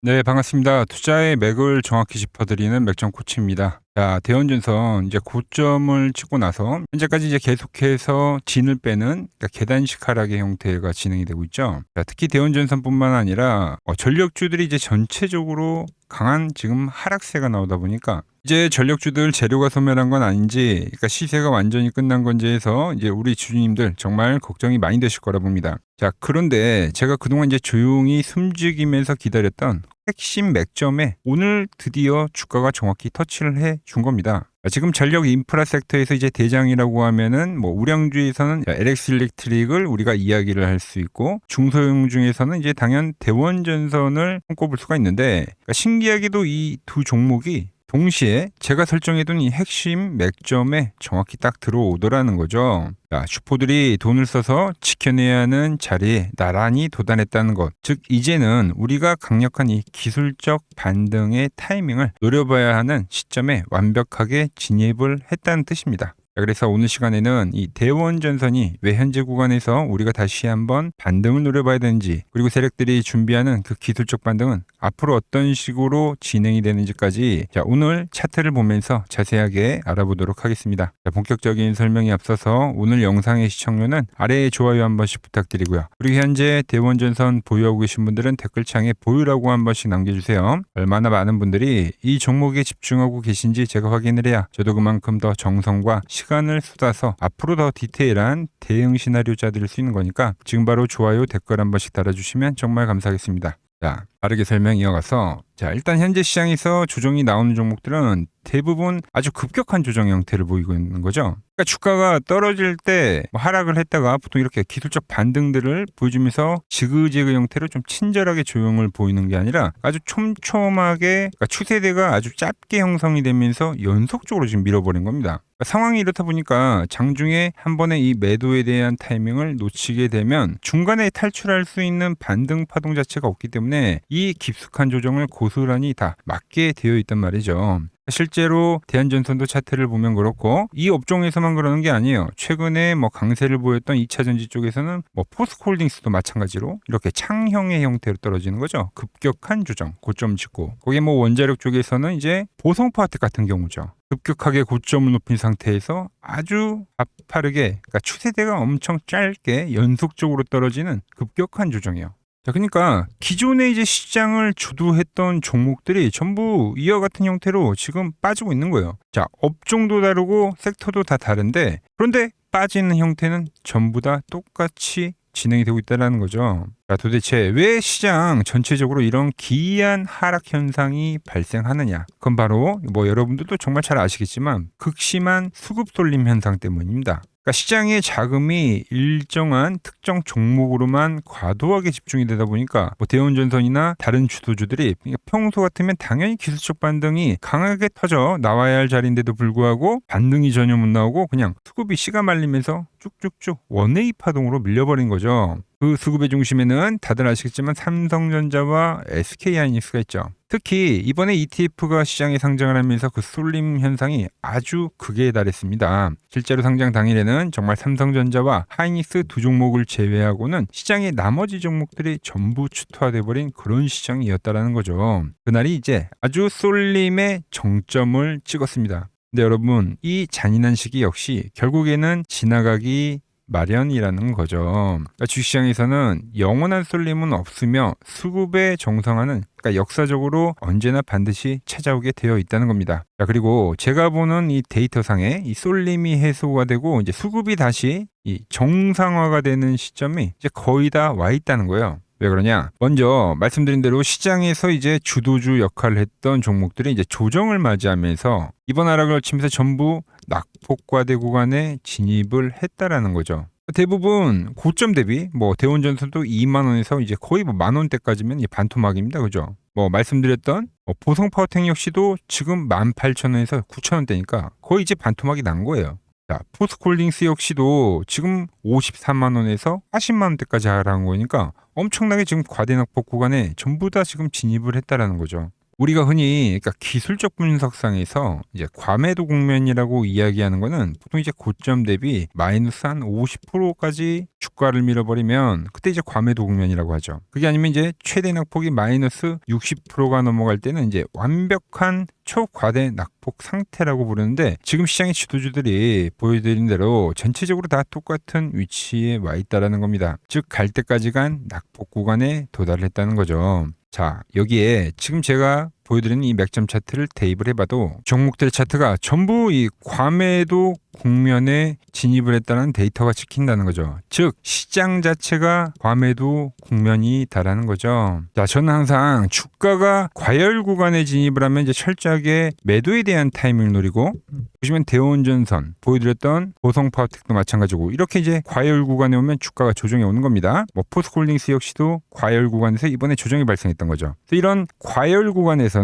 네, 반갑습니다. 투자의 맥을 정확히 짚어드리는 맥점 코치입니다. 자, 대원전선 이제 고점을 찍고 나서 현재까지 이제 계속해서 진을 빼는 그러니까 계단식 하락의 형태가 진행이 되고 있죠. 자, 특히 대원전선뿐만 아니라 전력주들이 이제 전체적으로 강한 지금 하락세가 나오다 보니까 이제 전력주들 재료가 소멸한 건 아닌지, 그러니까 시세가 완전히 끝난 건지 해서 이제 우리 주주님들 정말 걱정이 많이 되실 거라 봅니다. 자, 그런데 제가 그동안 이제 조용히 숨죽이면서 기다렸던 핵심 맥점에 오늘 드디어 주가가 정확히 터치를 해 준 겁니다. 지금 전력 인프라 섹터에서 이제 대장이라고 하면은 뭐 우량주에서는 LX 일렉트릭을 우리가 이야기를 할 수 있고, 중소형 중에서는 이제 당연 대원전선을 손꼽을 수가 있는데, 그러니까 신기하게도 이 두 종목이 동시에 제가 설정해둔 이 핵심 맥점에 정확히 딱 들어오더라는 거죠. 자, 슈퍼들이 돈을 써서 지켜내야 하는 자리에 나란히 도달했다는 것. 즉, 이제는 우리가 강력한 이 기술적 반등의 타이밍을 노려봐야 하는 시점에 완벽하게 진입을 했다는 뜻입니다. 그래서 오늘 시간에는 이 대원전선이 왜 현재 구간에서 우리가 다시 한번 반등을 노려봐야 되는지, 그리고 세력들이 준비하는 그 기술적 반등은 앞으로 어떤 식으로 진행이 되는지까지 오늘 차트를 보면서 자세하게 알아보도록 하겠습니다. 본격적인 설명에 앞서서 오늘 영상의 시청료는 아래에 좋아요 한 번씩 부탁드리고요. 그리고 현재 대원전선 보유하고 계신 분들은 댓글창에 보유라고 한 번씩 남겨주세요. 얼마나 많은 분들이 이 종목에 집중하고 계신지 제가 확인을 해야 저도 그만큼 더 정성과 시간을 쏟아서 앞으로 더 디테일한 대응 시나리오 짜드릴 수 있는 거니까 지금 바로 좋아요, 댓글 한 번씩 달아주시면 정말 감사하겠습니다. 자, 빠르게 설명 이어가서, 자, 일단 현재 시장에서 조정이 나오는 종목들은 대부분 아주 급격한 조정 형태를 보이고 있는 거죠. 그러니까 주가가 떨어질 때 하락을 했다가 보통 이렇게 기술적 반등들을 보여주면서 지그재그 형태로 좀 친절하게 조정을 보이는 게 아니라 아주 촘촘하게, 그러니까 추세대가 아주 짧게 형성이 되면서 연속적으로 지금 밀어버린 겁니다. 그러니까 상황이 이렇다 보니까 장중에 한 번의 이 매도에 대한 타이밍을 놓치게 되면 중간에 탈출할 수 있는 반등 파동 자체가 없기 때문에 이 깊숙한 조정을 고스란히 다 맞게 되어 있단 말이죠. 실제로 대한전선도 차트를 보면 그렇고, 이 업종에서만 그러는 게 아니에요. 최근에 강세를 보였던 2차전지 쪽에서는 포스코홀딩스도 마찬가지로 이렇게 창형의 형태로 떨어지는 거죠. 급격한 조정, 고점 찍고. 거기에 원자력 쪽에서는 이제 보성파트 같은 경우죠. 급격하게 고점을 높인 상태에서 아주 가파르게, 그러니까 추세대가 엄청 짧게 연속적으로 떨어지는 급격한 조정이에요. 자, 그러니까 기존에 이제 시장을 주도했던 종목들이 전부 이와 같은 형태로 지금 빠지고 있는 거예요. 자, 업종도 다르고 섹터도 다 다른데, 그런데 빠지는 형태는 전부 다 똑같이 진행이 되고 있다는 거죠. 자, 도대체 왜 시장 전체적으로 이런 기이한 하락 현상이 발생하느냐? 그건 바로 여러분들도 정말 잘 아시겠지만 극심한 수급 쏠림 현상 때문입니다. 그러니까 시장의 자금이 일정한 특정 종목으로만 과도하게 집중이 되다 보니까 대원전선이나 다른 주도주들이 평소 같으면 당연히 기술적 반등이 강하게 터져 나와야 할 자리인데도 불구하고 반등이 전혀 못 나오고 그냥 수급이 씨가 말리면서 쭉쭉쭉 원웨이 파동으로 밀려버린 거죠. 그 수급의 중심에는 다들 아시겠지만 삼성전자와 SK하이닉스가 있죠. 특히 이번에 ETF가 시장에 상장을 하면서 그 쏠림 현상이 아주 극에 달했습니다. 실제로 상장 당일에는 정말 삼성전자와 하이닉스 두 종목을 제외하고는 시장의 나머지 종목들이 전부 추토화돼 버린 그런 시장이었다라는 거죠. 그날이 이제 아주 쏠림의 정점을 찍었습니다. 근데 여러분, 이 잔인한 시기 역시 결국에는 지나가기 마련이라는 거죠. 그러니까 주식시장에서는 영원한 쏠림은 없으며 수급의 정상화는 그러니까 역사적으로 언제나 반드시 찾아오게 되어 있다는 겁니다. 자, 그리고 제가 보는 이 데이터상에 이 쏠림이 해소가 되고 이제 수급이 다시 이 정상화가 되는 시점이 이제 거의 다 와 있다는 거예요. 왜 그러냐? 먼저 말씀드린 대로 시장에서 이제 주도주 역할을 했던 종목들이 이제 조정을 맞이하면서 이번 하락을 치면서 전부 낙폭과대 구간에 진입을 했다라는 거죠. 대부분 고점 대비 대원전선도 2만 원에서 이제 거의 만 원대까지면 반토막입니다. 그죠? 말씀드렸던 보성파워텍 역시도 지금 18,000원에서 9,000원대니까 거의 이제 반토막이 난 거예요. 자, 포스코홀딩스 역시도 지금 54만 원에서 40만 원대까지 하락한 거니까 엄청나게 지금 과대낙폭 구간에 전부 다 지금 진입을 했다라는 거죠. 우리가 흔히 그러니까 기술적 분석상에서 이제 과매도 국면이라고 이야기하는 거는 보통 이제 고점 대비 마이너스 한 50%까지 주가를 밀어버리면 그때 이제 과매도 국면이라고 하죠. 그게 아니면 이제 최대 낙폭이 마이너스 60%가 넘어갈 때는 이제 완벽한 초과대 낙폭 상태라고 부르는데, 지금 시장의 지도주들이 보여드린 대로 전체적으로 다 똑같은 위치에 와 있다라는 겁니다. 즉 갈 때까지 간 낙폭 구간에 도달했다는 거죠. 자, 여기에 지금 제가 보여드리는 이 맥점 차트를 대입을 해봐도 종목들의 차트가 전부 이 과매도 국면에 진입을 했다는 데이터가 찍힌다는 거죠. 즉 시장 자체가 과매도 국면이다라는 거죠. 자, 저는 항상 주가가 과열 구간에 진입을 하면 이제 철저하게 매도에 대한 타이밍을 노리고, 보시면 대원전선 보여드렸던 보성파워텍도 마찬가지고 이렇게 이제 과열 구간에 오면 주가가 조정이 오는 겁니다. 뭐 포스코홀딩스 역시도 과열 구간에서 이번에 조정이 발생했던 거죠. 그래서 이런 과열 구간에서는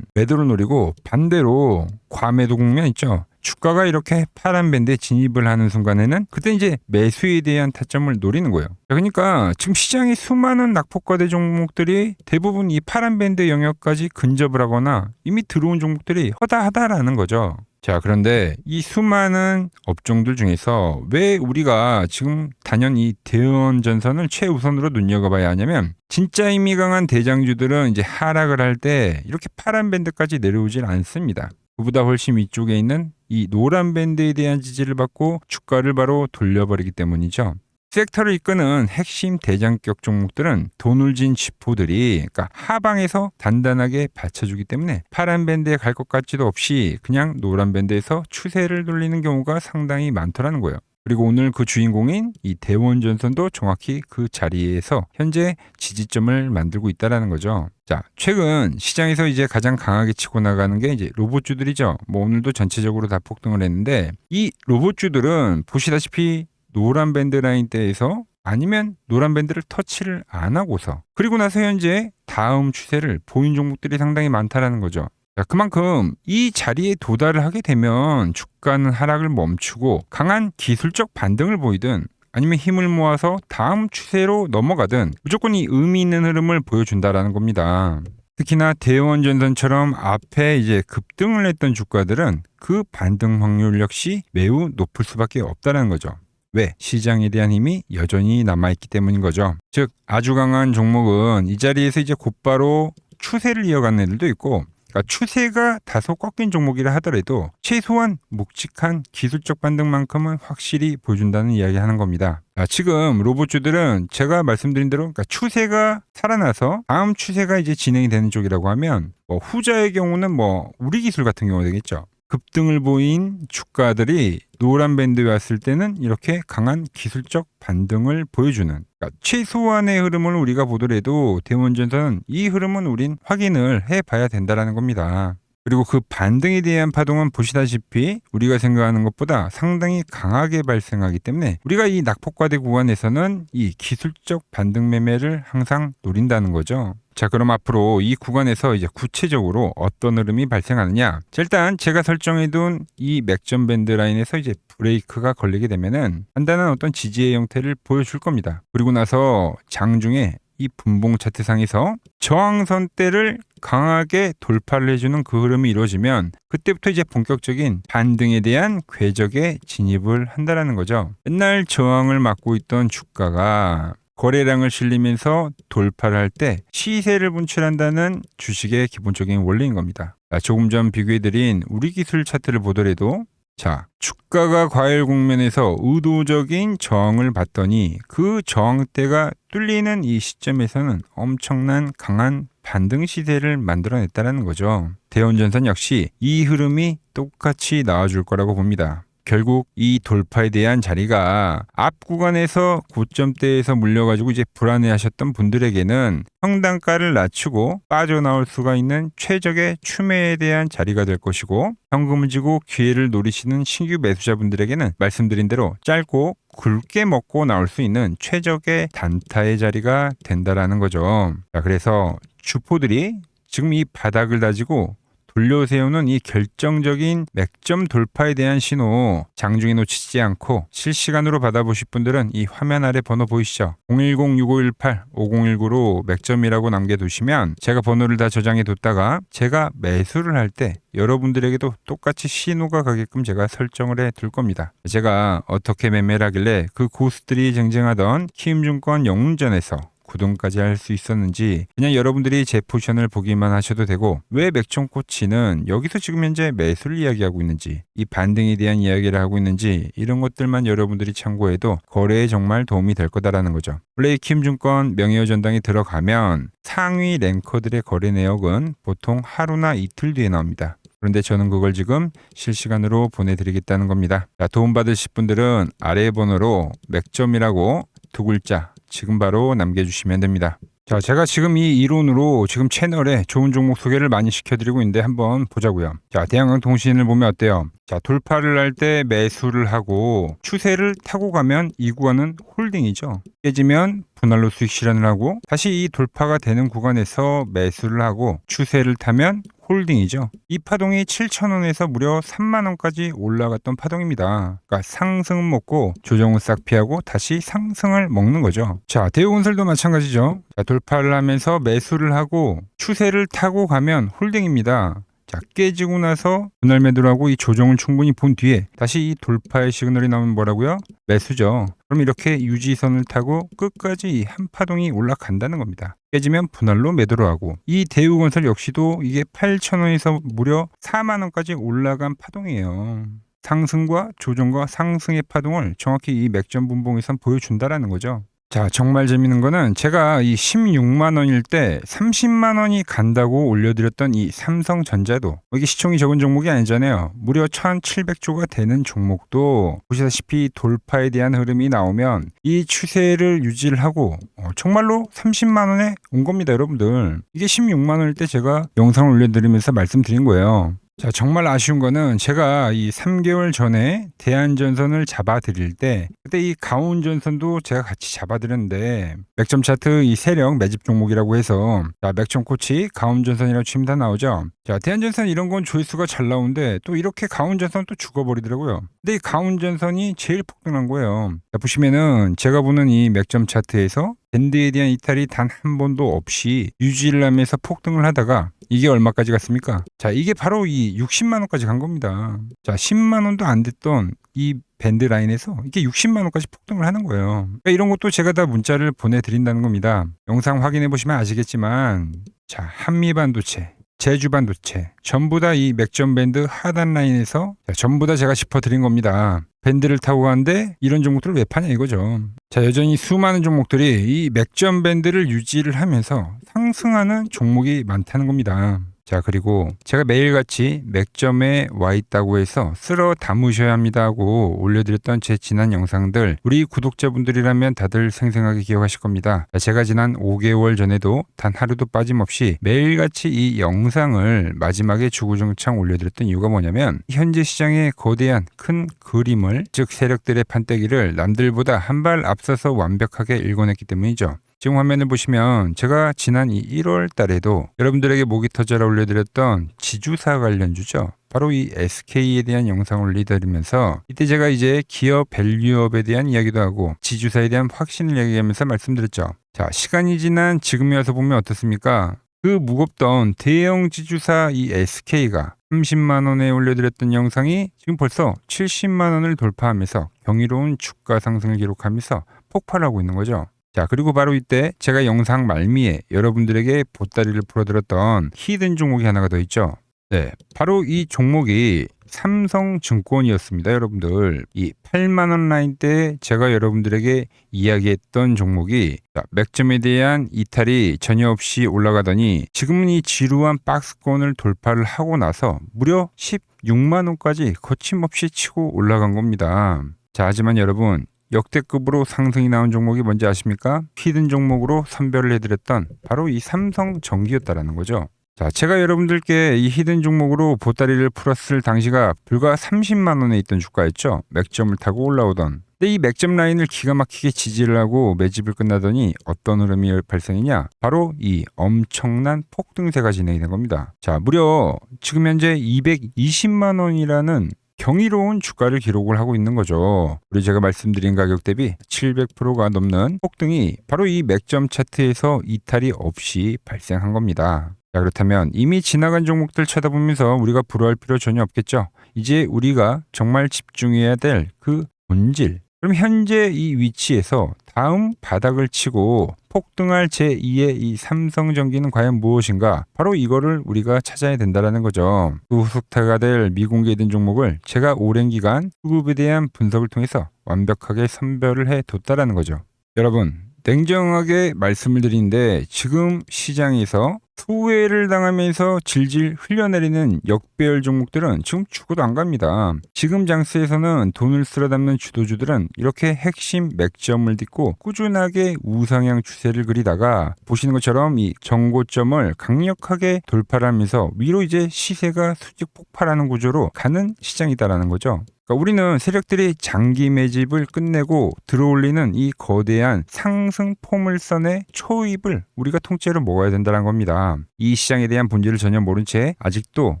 매도를 노리고, 반대로 과매도 국면 있죠. 주가가 이렇게 파란 밴드에 진입을 하는 순간에는 그때 이제 매수에 대한 타점을 노리는 거예요. 그러니까 지금 시장의 수많은 낙폭과대 종목들이 대부분 이 파란 밴드 영역까지 근접을 하거나 이미 들어온 종목들이 허다하다라는 거죠. 자, 그런데 이 수많은 업종들 중에서 왜 우리가 지금 단연 이 대원전선을 최우선으로 눈여겨봐야 하냐면, 진짜 힘이 강한 대장주들은 이제 하락을 할 때 이렇게 파란 밴드까지 내려오질 않습니다. 그보다 훨씬 위쪽에 있는 이 노란 밴드에 대한 지지를 받고 주가를 바로 돌려버리기 때문이죠. 섹터를 이끄는 핵심 대장격 종목들은 돈을 진 지포들이 그러니까 하방에서 단단하게 받쳐주기 때문에 파란 밴드에 갈 것 같지도 없이 그냥 노란 밴드에서 추세를 돌리는 경우가 상당히 많더라는 거예요. 그리고 오늘 그 주인공인 이 대원전선도 정확히 그 자리에서 현재 지지점을 만들고 있다라는 거죠. 자, 최근 시장에서 이제 가장 강하게 치고 나가는 게 이제 로봇주들이죠. 뭐 오늘도 전체적으로 다 폭등을 했는데, 이 로봇주들은 보시다시피 노란 밴드 라인대에서 아니면 노란 밴드를 터치를 안 하고서 그리고 나서 현재 다음 추세를 보인 종목들이 상당히 많다라는 거죠. 자, 그만큼 이 자리에 도달을 하게 되면 주가는 하락을 멈추고 강한 기술적 반등을 보이든 아니면 힘을 모아서 다음 추세로 넘어가든 무조건 이 의미 있는 흐름을 보여준다라는 겁니다. 특히나 대원전선처럼 앞에 이제 급등을 했던 주가들은 그 반등 확률 역시 매우 높을 수밖에 없다는 거죠. 왜? 시장에 대한 힘이 여전히 남아있기 때문인 거죠. 즉 아주 강한 종목은 이 자리에서 이제 곧바로 추세를 이어가는 애들도 있고, 그러니까 추세가 다소 꺾인 종목이라 하더라도 최소한 묵직한 기술적 반등만큼은 확실히 보여준다는 이야기 하는 겁니다. 자, 지금 로봇주들은 제가 말씀드린 대로 그러니까 추세가 살아나서 다음 추세가 이제 진행이 되는 쪽이라고 하면, 뭐 후자의 경우는 뭐 우리기술 같은 경우가 되겠죠. 급등을 보인 주가들이 노란 밴드에 왔을 때는 이렇게 강한 기술적 반등을 보여주는, 그러니까 최소한의 흐름을 우리가 보더라도 대원전선은 이 흐름은 우린 확인을 해봐야 된다는 겁니다. 그리고 그 반등에 대한 파동은 보시다시피 우리가 생각하는 것보다 상당히 강하게 발생하기 때문에 우리가 이 낙폭과대 구간에서는 이 기술적 반등 매매를 항상 노린다는 거죠. 자, 그럼 앞으로 이 구간에서 이제 구체적으로 어떤 흐름이 발생하느냐. 자, 일단 제가 설정해둔 이 맥점 밴드 라인에서 이제 브레이크가 걸리게 되면은 간단한 어떤 지지의 형태를 보여줄 겁니다. 그리고 나서 장중에 이 분봉 차트상에서 저항선대를 강하게 돌파를 해주는 그 흐름이 이루어지면 그때부터 이제 본격적인 반등에 대한 궤적에 진입을 한다라는 거죠. 맨날 저항을 막고 있던 주가가 거래량을 실리면서 돌파를 할 때 시세를 분출한다는 주식의 기본적인 원리인 겁니다. 조금 전 비교해드린 우리 기술 차트를 보더라도, 자, 주가가 과열 국면에서 의도적인 저항을 받더니 그 저항대가 뚫리는 이 시점에서는 엄청난 강한 반등 시세를 만들어냈다는 거죠. 대원전선 역시 이 흐름이 똑같이 나와줄 거라고 봅니다. 결국 이 돌파에 대한 자리가 앞 구간에서 고점대에서 물려가지고 이제 불안해하셨던 분들에게는 평단가를 낮추고 빠져나올 수가 있는 최적의 추매에 대한 자리가 될 것이고, 현금을 쥐고 기회를 노리시는 신규 매수자분들에게는 말씀드린 대로 짧고 굵게 먹고 나올 수 있는 최적의 단타의 자리가 된다라는 거죠. 자, 그래서 주포들이 지금 이 바닥을 다지고 돌려세우는 이 결정적인 맥점 돌파에 대한 신호 장중에 놓치지 않고 실시간으로 받아보실 분들은 이 화면 아래 번호 보이시죠? 010-6518-5019로 맥점이라고 남겨두시면 제가 번호를 다 저장해 뒀다가 제가 매수를 할 때 여러분들에게도 똑같이 신호가 가게끔 제가 설정을 해 둘 겁니다. 제가 어떻게 매매를 하길래 그 고수들이 쟁쟁하던 키움증권 영웅전에서 9등까지 할 수 있었는지 그냥 여러분들이 제 포지션을 보기만 하셔도 되고 왜 맥점코치는 여기서 지금 현재 매수를 이야기하고 있는지 이 반등에 대한 이야기를 하고 있는지 이런 것들만 여러분들이 참고해도 거래에 정말 도움이 될 거다라는 거죠. 원래 이 키움증권 명예의 전당에 들어가면 상위 랭커들의 거래 내역은 보통 하루나 이틀 뒤에 나옵니다. 그런데 저는 그걸 지금 실시간으로 보내드리겠다는 겁니다. 자, 도움받으실 분들은 아래 번호로 맥점이라고 두 글자 지금 바로 남겨주시면 됩니다. 자, 제가 지금 이 이론으로 지금 채널에 좋은 종목 소개를 많이 시켜드리고 있는데 한번 보자고요. 자, 대한항공통신을 보면 어때요? 자, 돌파를 할 때 매수를 하고 추세를 타고 가면 이 구간은 홀딩이죠. 깨지면 분할로 수익 실현을 하고 다시 이 돌파가 되는 구간에서 매수를 하고 추세를 타면 홀딩이죠. 이 파동이 7,000원에서 무려 3만원까지 올라갔던 파동입니다. 그러니까 상승은 먹고 조정은 싹 피하고 다시 상승을 먹는 거죠. 자, 대우건설도 마찬가지죠. 자, 돌파를 하면서 매수를 하고 추세를 타고 가면 홀딩입니다. 자, 깨지고 나서 분할 매도를 하고 이 조정을 충분히 본 뒤에 다시 이 돌파의 시그널이 나오면 뭐라고요? 매수죠. 그럼 이렇게 유지선을 타고 끝까지 이 한 파동이 올라간다는 겁니다. 깨지면 분할로 매도를 하고 이 대우건설 역시도 이게 8,000원에서 무려 4만원까지 올라간 파동이에요. 상승과 조정과 상승의 파동을 정확히 이 맥점 분봉에선 보여준다라는 거죠. 자, 정말 재밌는 거는 제가 이 16만 원일 때 30만 원이 간다고 올려드렸던 이 삼성전자도 이게 시총이 적은 종목이 아니잖아요. 무려 1,700조가 되는 종목도 보시다시피 돌파에 대한 흐름이 나오면 이 추세를 유지를 하고 정말로 30만 원에 온 겁니다, 여러분들. 이게 16만 원일 때 제가 영상을 올려드리면서 말씀드린 거예요. 자, 정말 아쉬운 거는 제가 이 3개월 전에 대한전선을 잡아드릴 때 그때 이 가온전선도 제가 같이 잡아드렸는데 맥점 차트 이 세력 매집 종목이라고 해서 자, 맥점 코치 가온전선이라고 치면 다 나오죠. 자, 대한전선 이런 건 조회수가 잘 나오는데 또 이렇게 가온전선 또 죽어버리더라고요. 근데 이 가온전선이 제일 폭등한 거예요. 자, 보시면은 제가 보는 이 맥점 차트에서 밴드에 대한 이탈이 단 한 번도 없이 유지를 하면서 폭등을 하다가 이게 얼마까지 갔습니까? 자, 이게 바로 이 60만 원까지 간 겁니다. 자, 10만 원도 안 됐던 이 밴드 라인에서 이게 60만 원까지 폭등을 하는 거예요. 그러니까 이런 것도 제가 다 문자를 보내드린다는 겁니다. 영상 확인해 보시면 아시겠지만 자, 한미반도체, 제주반도체 전부 다 이 맥점 밴드 하단 라인에서 전부 다 제가 짚어드린 겁니다. 밴드를 타고 가는데 이런 종목들을 왜 파냐 이거죠. 자, 여전히 수많은 종목들이 이 맥점 밴드를 유지를 하면서 상승하는 종목이 많다는 겁니다. 자, 그리고 제가 매일같이 맥점에 와 있다고 해서 쓸어 담으셔야 합니다 하고 올려드렸던 제 지난 영상들 우리 구독자분들이라면 다들 생생하게 기억하실 겁니다. 자, 제가 지난 5개월 전에도 단 하루도 빠짐없이 매일같이 이 영상을 마지막에 주구장창 올려드렸던 이유가 뭐냐면 현재 시장의 거대한 큰 그림을 즉 세력들의 판때기를 남들보다 한 발 앞서서 완벽하게 읽어냈기 때문이죠. 지금 화면을 보시면 제가 지난 이 1월 달에도 여러분들에게 목이 터져라 올려드렸던 지주사 관련주죠. 바로 이 SK에 대한 영상을 올려드리면서 이때 제가 이제 기업 밸류업에 대한 이야기도 하고 지주사에 대한 확신을 얘기하면서 말씀드렸죠. 자, 시간이 지난 지금에 와서 보면 어떻습니까? 그 무겁던 대형 지주사 이 SK가 30만 원에 올려드렸던 영상이 지금 벌써 70만 원을 돌파하면서 경이로운 주가 상승을 기록하면서 폭발하고 있는 거죠. 자, 그리고 바로 이때 제가 영상 말미에 여러분들에게 보따리를 풀어드렸던 히든 종목이 하나가 더 있죠. 네, 바로 이 종목이 삼성증권이었습니다, 여러분들. 이 8만 원 라인 때 제가 여러분들에게 이야기했던 종목이 맥점에 대한 이탈이 전혀 없이 올라가더니 지금은 이 지루한 박스권을 돌파를 하고 나서 무려 16만 원까지 거침없이 치고 올라간 겁니다. 자, 하지만 여러분 역대급으로 상승이 나온 종목이 뭔지 아십니까? 히든 종목으로 선별을 해드렸던 바로 이 삼성전기였다라는 거죠. 자, 제가 여러분들께 이 히든 종목으로 보따리를 풀었을 당시가 불과 30만 원에 있던 주가였죠. 맥점을 타고 올라오던. 근데 이 맥점 라인을 기가 막히게 지지를 하고 매집을 끝나더니 어떤 흐름이 발생이냐? 바로 이 엄청난 폭등세가 진행이 된 겁니다. 자, 무려 지금 현재 220만 원이라는 경이로운 주가를 기록을 하고 있는 거죠. 우리 제가 말씀드린 가격 대비 700%가 넘는 폭등이 바로 이 맥점 차트에서 이탈이 없이 발생한 겁니다. 자, 그렇다면 이미 지나간 종목들 쳐다보면서 우리가 불허할 필요 전혀 없겠죠. 이제 우리가 정말 집중해야 될 그 본질. 그럼 현재 이 위치에서 다음 바닥을 치고 폭등할 제2의 이 삼성전기는 과연 무엇인가? 바로 이거를 우리가 찾아야 된다는 거죠. 그 후속타가 될 미공개된 종목을 제가 오랜 기간 수급에 대한 분석을 통해서 완벽하게 선별을 해뒀다는 거죠. 여러분, 냉정하게 말씀을 드리는데 지금 시장에서 소외를 당하면서 질질 흘려내리는 역배열 종목들은 지금 죽어도 안 갑니다. 지금 장세에서는 돈을 쓸어 담는 주도주들은 이렇게 핵심 맥점을 딛고 꾸준하게 우상향 추세를 그리다가 보시는 것처럼 이 정고점을 강력하게 돌파를 하면서 위로 이제 시세가 수직 폭발하는 구조로 가는 시장이다라는 거죠. 그러니까 우리는 세력들이 장기 매집을 끝내고 들어올리는 이 거대한 상승 포물선의 초입을 우리가 통째로 먹어야 된다는 겁니다. 이 시장에 대한 본질을 전혀 모른 채 아직도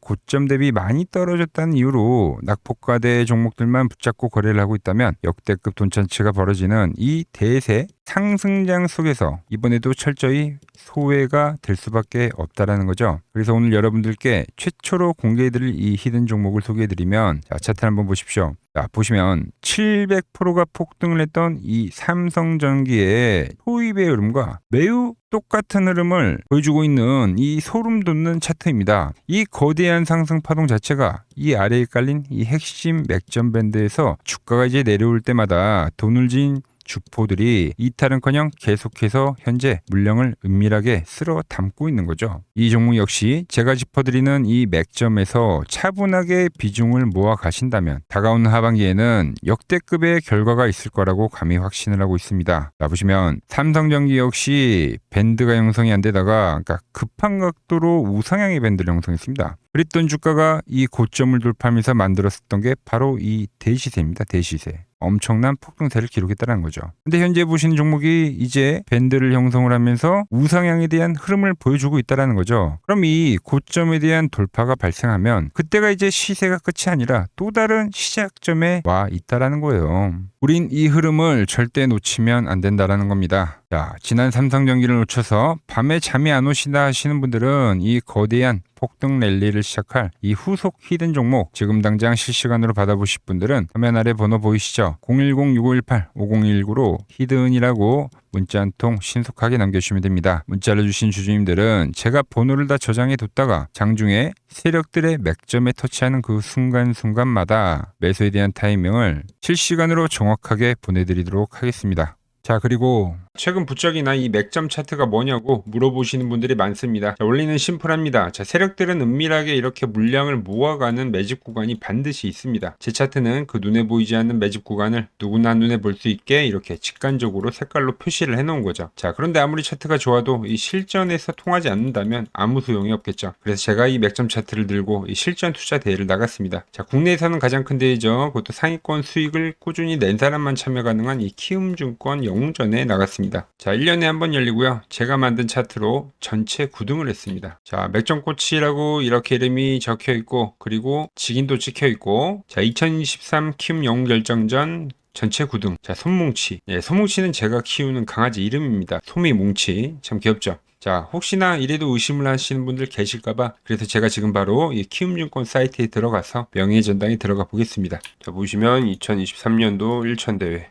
고점 대비 많이 떨어졌다는 이유로 낙폭과대 종목들만 붙잡고 거래를 하고 있다면 역대급 돈찬치가 벌어지는 이 대세 상승장 속에서 이번에도 철저히 소외가 될 수밖에 없다라는 거죠. 그래서 오늘 여러분들께 최초로 공개해드릴 이 히든 종목을 소개해드리면 자, 차트 한번 보십시오. 자, 보시면 700%가 폭등을 했던 이 삼성전기의 소입의 흐름과 매우 똑같은 흐름을 보여주고 있는 이 소름 돋는 차트입니다. 이 거대한 상승 파동 자체가 이 아래에 깔린 이 핵심 맥점 밴드에서 주가가 이제 내려올 때마다 돈을 진 주포들이 이탈은커녕 계속해서 현재 물량을 은밀하게 쓸어 담고 있는 거죠. 이 종목 역시 제가 짚어드리는 이 맥점에서 차분하게 비중을 모아 가신다면 다가오는 하반기에는 역대급의 결과가 있을 거라고 감히 확신을 하고 있습니다. 자, 보시면 삼성전기 역시 밴드가 형성이 안 되다가 그러니까 급한 각도로 우상향의 밴드를 형성했습니다. 그랬던 주가가 이 고점을 돌파하면서 만들었었던 게 바로 이 대시세입니다. 대시세. 엄청난 폭등세를 기록했다는 거죠. 근데 현재 보시는 종목이 이제 밴드를 형성을 하면서 우상향에 대한 흐름을 보여주고 있다는 거죠. 그럼 이 고점에 대한 돌파가 발생하면 그때가 이제 시세가 끝이 아니라 또 다른 시작점에 와 있다는 거예요. 우린 이 흐름을 절대 놓치면 안 된다는 겁니다. 자, 지난 삼성전기를 놓쳐서 밤에 잠이 안 오시다 하시는 분들은 이 거대한 폭등 랠리를 시작할 이 후속 히든 종목 지금 당장 실시간으로 받아보실 분들은 화면 아래 번호 보이시죠? 010-6518-5019로 히든이라고 문자 한 통 신속하게 남겨주시면 됩니다. 문자를 주신 주주님들은 제가 번호를 다 저장해 뒀다가 장중에 세력들의 맥점에 터치하는 그 순간순간마다 매수에 대한 타이밍을 실시간으로 정확하게 보내드리도록 하겠습니다. 자, 그리고 최근 부쩍이나 이 맥점 차트가 뭐냐고 물어보시는 분들이 많습니다. 자, 원리는 심플합니다. 자, 세력들은 은밀하게 이렇게 물량을 모아가는 매집 구간이 반드시 있습니다. 제 차트는 그 눈에 보이지 않는 매집 구간을 누구나 눈에 볼 수 있게 이렇게 직관적으로 색깔로 표시를 해놓은 거죠. 자, 그런데 아무리 차트가 좋아도 이 실전에서 통하지 않는다면 아무 소용이 없겠죠. 그래서 제가 이 맥점 차트를 들고 이 실전 투자 대회를 나갔습니다. 자, 국내에서는 가장 큰 대회죠. 그것도 상위권 수익을 꾸준히 낸 사람만 참여 가능한 이 키움증권 영웅전에 나갔습니다. 자, 1년에 한 번 열리고요. 제가 만든 차트로 전체 9등을 했습니다. 자, 맥점꽃이라고 이렇게 이름이 적혀 있고 그리고 직인도 찍혀 있고 자, 2023 키움 영웅 결정전 전체 9등. 자, 솜뭉치. 예, 솜뭉치는 제가 키우는 강아지 이름입니다. 솜이뭉치. 참 귀엽죠? 자, 혹시나 이래도 의심을 하시는 분들 계실까봐 그래서 제가 지금 바로 이 키움증권 사이트에 들어가서 명예전당에 들어가 보겠습니다. 자, 보시면 2023년도 1천대회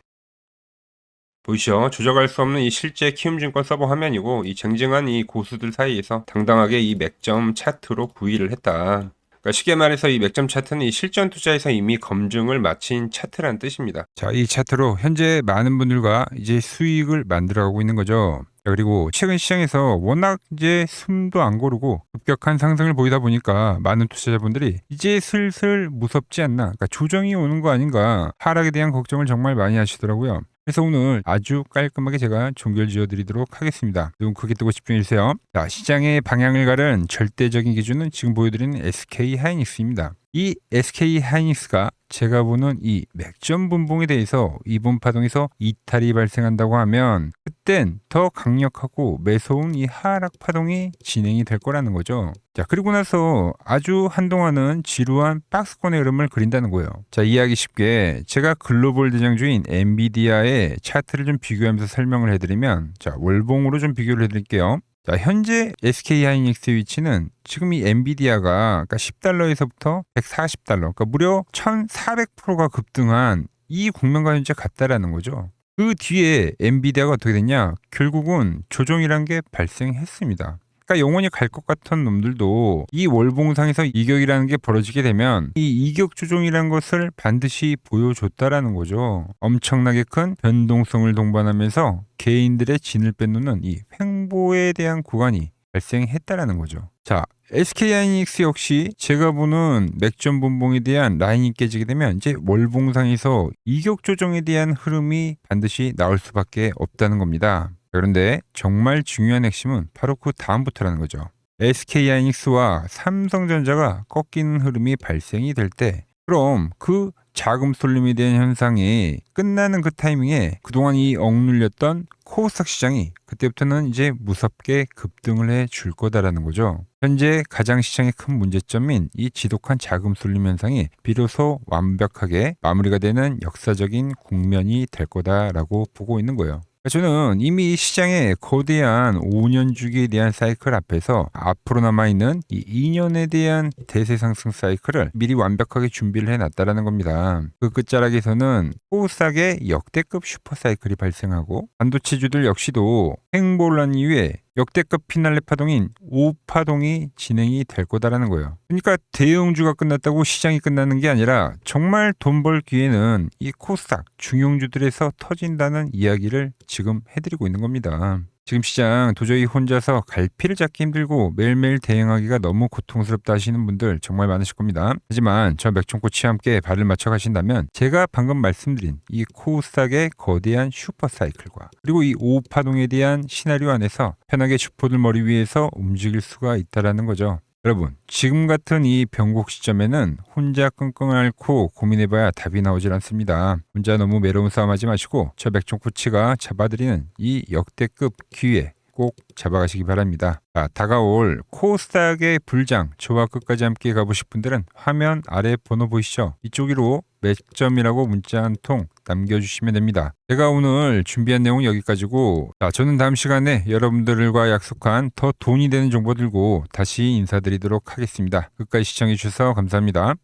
보이시죠? 조작할 수 없는 이 실제 키움증권 서버 화면이고 이 쟁쟁한 이 고수들 사이에서 당당하게 이 맥점 차트로 구의를 했다. 그러니까 쉽게 말해서 이 맥점 차트는 이 실전 투자에서 이미 검증을 마친 차트라는 뜻입니다. 자, 이 차트로 현재 많은 분들과 이제 수익을 만들어가고 있는 거죠. 그리고 최근 시장에서 워낙 이제 숨도 안 고르고 급격한 상승을 보이다 보니까 많은 투자자분들이 이제 슬슬 무섭지 않나, 그러니까 조정이 오는 거 아닌가, 하락에 대한 걱정을 정말 많이 하시더라고요. 그래서 오늘 아주 깔끔하게 제가 종결 지어드리도록 하겠습니다. 눈 크게 뜨고 집중해주세요. 자, 시장의 방향을 가른 절대적인 기준은 지금 보여드리는 SK 하이닉스입니다. 이 SK 하이닉스가 제가 보는 이 맥점 분봉에 대해서 이번 파동에서 이탈이 발생한다고 하면 그땐 더 강력하고 매서운 이 하락 파동이 진행이 될 거라는 거죠. 자, 그리고 나서 아주 한동안은 지루한 박스권의 흐름을 그린다는 거예요. 자, 이해하기 쉽게 제가 글로벌 대장주인 엔비디아의 차트를 좀 비교하면서 설명을 해드리면, 자, 월봉으로 좀 비교를 해드릴게요. 자, 현재 SK 하이닉스의 위치는 지금 이 엔비디아가 그러니까 $10에서부터 $140, 그러니까 무려 1,400%가 급등한 이 국면과 현재 같다라는 거죠. 그 뒤에 엔비디아가 어떻게 됐냐? 결국은 조정이란 게 발생했습니다. 그러니까 영원히 갈 것 같은 놈들도 이 월봉상에서 이격이라는 게 벌어지게 되면 이 이격 조정이라는 것을 반드시 보여줬다라는 거죠. 엄청나게 큰 변동성을 동반하면서 개인들의 진을 빼놓는 이 횡보에 대한 구간이 발생했다라는 거죠. 자, SK하이닉스 역시 제가 보는 맥점 분봉에 대한 라인이 깨지게 되면 이제 월봉상에서 이격 조정에 대한 흐름이 반드시 나올 수밖에 없다는 겁니다. 그런데 정말 중요한 핵심은 바로 그 다음부터라는 거죠. SK하이닉스와 삼성전자가 꺾이는 흐름이 발생이 될 때, 그럼 그 자금 쏠림에 대한 현상이 끝나는 그 타이밍에 그동안 이 억눌렸던 코스닥 시장이 그때부터는 이제 무섭게 급등을 해 줄 거다라는 거죠. 현재 가장 시장의 큰 문제점인 이 지독한 자금 쏠림 현상이 비로소 완벽하게 마무리가 되는 역사적인 국면이 될 거다라고 보고 있는 거예요. 저는 이미 시장의 거대한 5년 주기에 대한 사이클 앞에서 앞으로 남아있는 이 2년에 대한 대세 상승 사이클을 미리 완벽하게 준비를 해놨다라는 겁니다. 그 끝자락에서는 코스닥의 역대급 슈퍼 사이클이 발생하고 반도체주들 역시도 횡보를 한 이후에 역대급 피날레 파동인 5파동이 진행이 될 거다라는 거예요. 그러니까 대형주가 끝났다고 시장이 끝나는 게 아니라 정말 돈 벌 기회는 이 코스닥 중용주들에서 터진다는 이야기를 지금 해드리고 있는 겁니다. 지금 시장 도저히 혼자서 갈피를 잡기 힘들고 매일매일 대응하기가 너무 고통스럽다 하시는 분들 정말 많으실 겁니다. 하지만 저 맥종코치와 함께 발을 맞춰 가신다면 제가 방금 말씀드린 이 코스닥의 거대한 슈퍼 사이클과 그리고 이 5파동에 대한 시나리오 안에서 편하게 주포들 머리 위에서 움직일 수가 있다는 거죠. 여러분, 지금 같은 이 변곡 시점에는 혼자 끙끙 앓고 고민해봐야 답이 나오질 않습니다. 혼자 너무 외로운 싸움하지 마시고 저 맥종코치가 잡아드리는 이 역대급 기회 꼭 잡아가시기 바랍니다. 자, 다가올 코스닥의 불장 저와 끝까지 함께 가보실 분들은 화면 아래 번호 보이시죠? 이쪽으로 맥점이라고 문자 한 통 남겨주시면 됩니다. 제가 오늘 준비한 내용은 여기까지고, 자, 저는 다음 시간에 여러분들과 약속한 더 돈이 되는 정보 들고 다시 인사드리도록 하겠습니다. 끝까지 시청해 주셔서 감사합니다.